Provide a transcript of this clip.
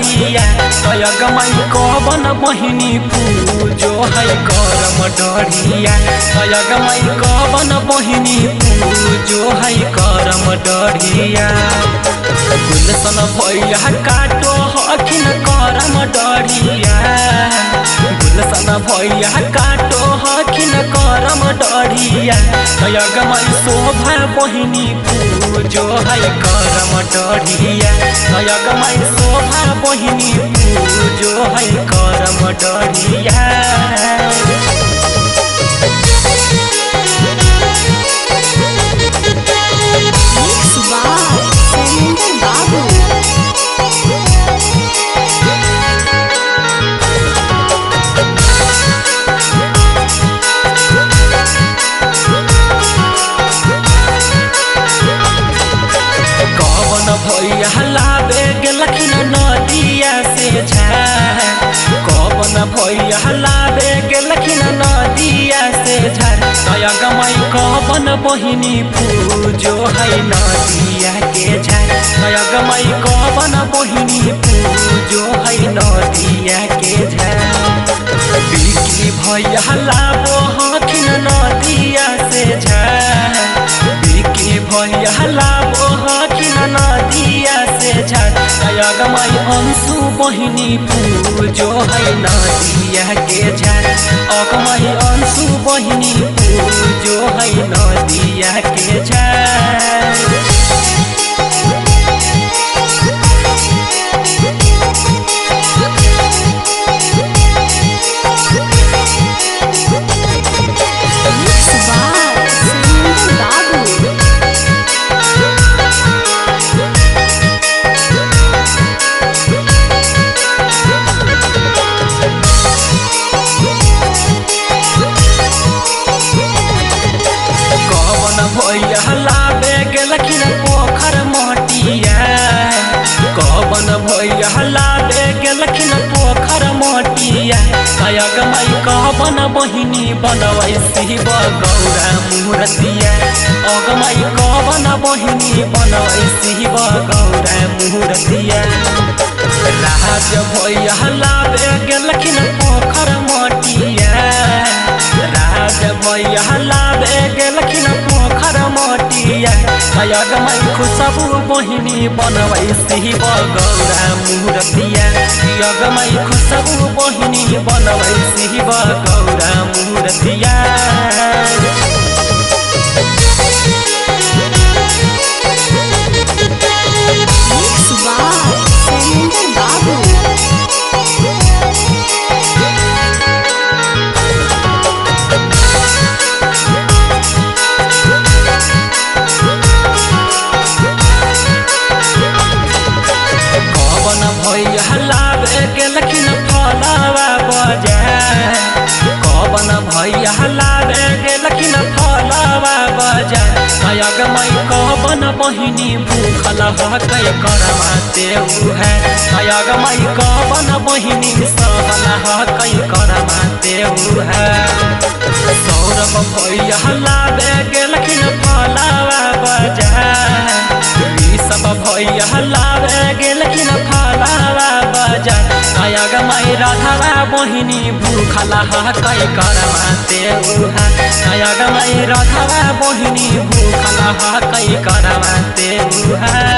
डरिया तयगमाई कवन बहिनी पूजो है करम डरिया तयगमाई कवन बहिनी पूजो है करम डरिया गुलशन भैया काटो हखिन करम डरिया गुलशन भैया काटो हखिन करम डरिया तयगमाई शोभा बहिनी पूजो है करम डरिया तयगमाई शोभा बहिनी पूजो है करम डरिया भैया लाबे गेलखिन नदिया से झार कवन भैया लाबे गेलखिन नदिया से झार तयगमाई कवन बहिनी पूजो है नदिया के झार तयगमाई कवन बहिनी पूजो है नदिया के झार बिकी भैया लाबो हखिन नदिया से झार बिकी भैया लाबो हखिन नदिया से झार तयगमाई अंशु बहिनी पूजो है नदिया के झार अगमाई अंशु बहिनी पूजो है नदिया के झार भैया लाबे गेलखिन पोखर मटिया कवन भैया लाबे गेलखिन पोखर मटिया तयगमाई कवन बहिनी बनवै शिव गौरा मूर्तिया अगमाई कवन बहिनी बनवै शिव गौरा मूर्तिया राज भैया लाबे गेलखिन पोखर मटिया राज भैया लाबे गेलखिन पोखर मटिया तयगमाई खुशबू बहिनी बनवै शिव गौरा मूर्तिया तयगमाई खुशबू बहिनी बनवै शिव गौरा मूर्तिया भैया लाबे गेलखिन फलवा बजार कवन भैया लाबे गेलखिन फलवा बजार तयगमाई कवन बहिनी भूखल हकै करमा देउ है तयगमाई कवन बहिनी सहल हकै करमा देउ है सौरभ भैया लाबे गेलखिन फलवा बजार सब भैया लाबे गेलखिन फलवा बजार तयगमाई राधावा बहिनी भूखल हकै करमा देउ है तयगमाई राधावा बहिनी भूखल हकै करमा देउ है।